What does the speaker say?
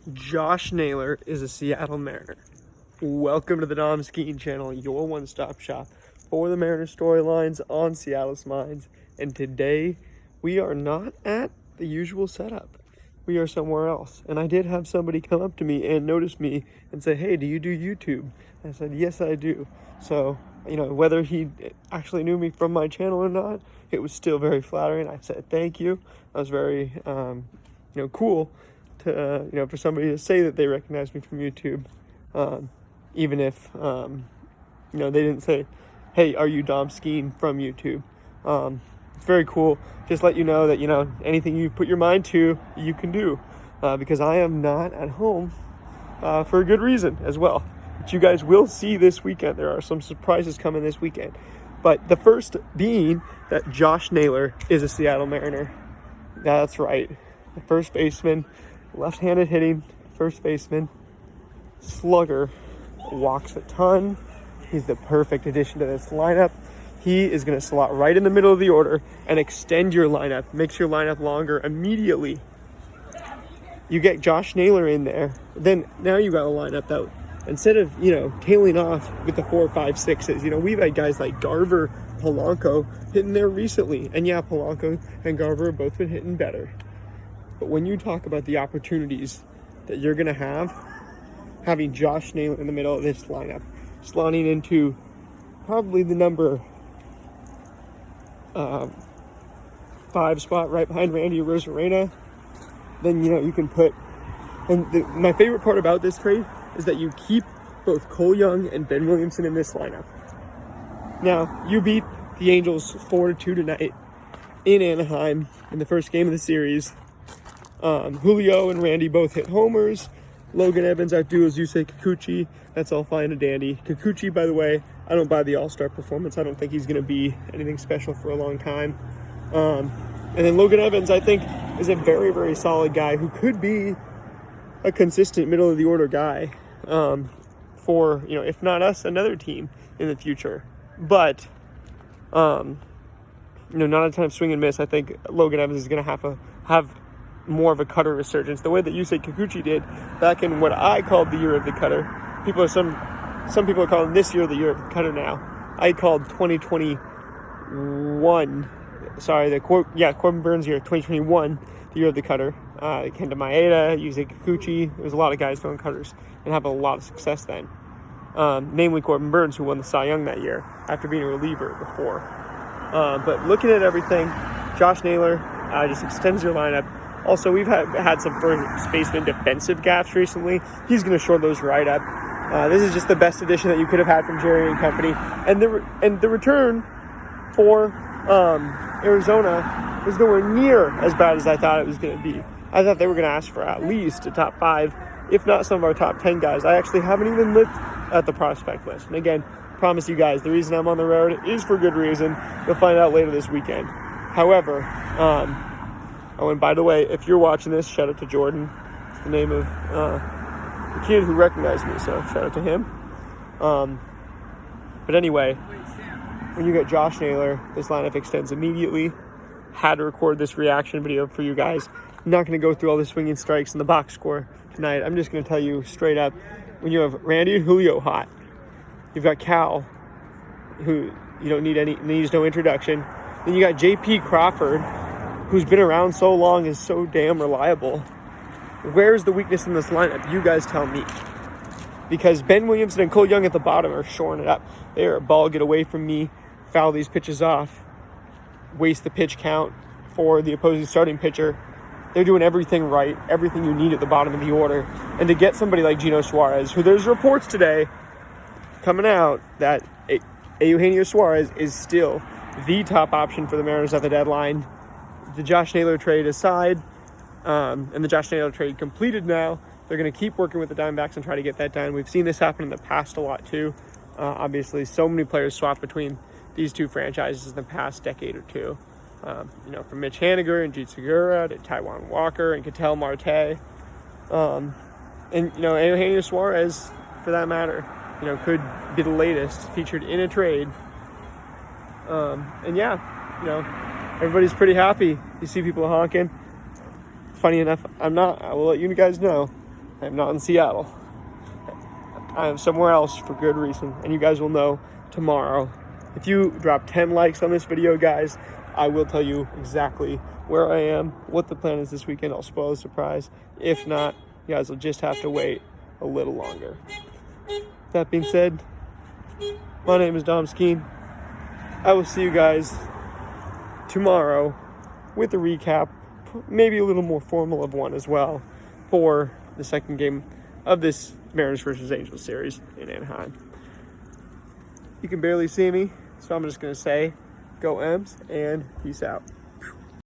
Josh Naylor is a Seattle Mariner. Welcome to the Dom Skiing Channel, your one-stop shop for the Mariner storylines on Seattle's minds. And today, we are not at the usual setup. We are somewhere else. And I did have somebody come up to me and notice me and say, "Hey, do you do YouTube?" And I said, "Yes, I do." So, whether he actually knew me from my channel or not, it was still very flattering. I said, "Thank you." I was very, cool to, for somebody to say that they recognize me from YouTube, even if, they didn't say, "Hey, are you Dom Skiing from YouTube?" It's very cool. Just let you know that, anything you put your mind to, you can do, because I am not at home, for a good reason as well, which you guys will see this weekend. There are some surprises coming this weekend. But the first being that Josh Naylor is a Seattle Mariner. That's right. The first baseman, left-handed hitting first baseman, slugger, walks a ton. He's the perfect addition to this lineup. He is going to slot right in the middle of the order and extend your lineup, makes your lineup longer immediately. You get Josh Naylor in there, then now you got a lineup that instead of, tailing off with the 4, 5, 6s, we've had guys like Garver, Polanco hitting there recently. And yeah, Polanco and Garver have both been hitting better. But when you talk about the opportunities that you're going to have, having Josh Naylor in the middle of this lineup, slotting into probably the number 5 spot right behind Randy Rosarena, then, you can put... And my favorite part about this trade is that you keep both Cole Young and Ben Williamson in this lineup. Now, you beat the Angels 4-2 tonight in Anaheim in the first game of the series. Julio and Randy both hit homers. Logan Evans outduels Yusei Kikuchi. That's all fine and dandy. Kikuchi, by the way, I don't buy the all-star performance. I don't think he's going to be anything special for a long time. And then Logan Evans, I think, is a very, very solid guy who could be a consistent middle-of-the-order guy for, if not us, another team in the future. But, not a ton of swing and miss. I think Logan Evans is going to have more of a cutter resurgence, the way that Yusei Kikuchi did back in what I called the year of the cutter. Some people are calling this year the year of the cutter now. I called 2021. Sorry, Corbin Burns year, 2021, the year of the cutter. Kenta Maeda, Yusei Kikuchi. There was a lot of guys throwing cutters and having a lot of success then. Namely Corbin Burns, who won the Cy Young that year after being a reliever before. But looking at everything, Josh Naylor just extends your lineup. Also, we've had some first baseman defensive gaps recently. He's going to shore those right up. This is just the best addition that you could have had from Jerry and company. And the return for Arizona was nowhere near as bad as I thought it was going to be. I thought they were going to ask for at least a top 5, if not some of our top 10 guys. I actually haven't even looked at the prospect list. And again, promise you guys, the reason I'm on the road is for good reason. You'll find out later this weekend. However, and by the way, if you're watching this, shout out to Jordan. It's the name of the kid who recognized me, so shout out to him. But anyway, when you get Josh Naylor, this lineup extends immediately. Had to record this reaction video for you guys. I'm not going to go through all the swinging strikes and the box score tonight. I'm just going to tell you straight up, when you have Randy and Julio hot, you've got Cal, who needs no introduction. Then you got J.P. Crawford, who's been around so long, is so damn reliable. Where's the weakness in this lineup? You guys tell me. Because Ben Williamson and Cole Young at the bottom are shoring it up. They are a ball, get away from me, foul these pitches off, waste the pitch count for the opposing starting pitcher. They're doing everything right, everything you need at the bottom of the order. And to get somebody like Gino Suarez, who there's reports today coming out that Eugenio Suarez is still the top option for the Mariners at the deadline. The Josh Naylor trade aside, and the Josh Naylor trade completed now, they're going to keep working with the Diamondbacks and try to get that done. We've seen this happen in the past a lot too. Obviously, so many players swapped between these two franchises in the past decade or two. From Mitch Haniger and Jeet Segura to Taijuan Walker and Ketel Marte. And Eugenio Suarez, for that matter, could be the latest featured in a trade. Everybody's pretty happy. You see people honking. Funny enough, I'm not. I will let you guys know. I am not in Seattle. I am somewhere else for good reason, and you guys will know tomorrow. If you drop 10 likes on this video, guys, I will tell you exactly where I am, what the plan is this weekend. I'll spoil the surprise. If not, you guys will just have to wait a little longer. That being said, my name is Dom Skeen. I will see you guys tomorrow with a recap, maybe a little more formal of one as well, for the second game of this Mariners versus Angels series in Anaheim. You can barely see me, so I'm just going to say, go M's and peace out.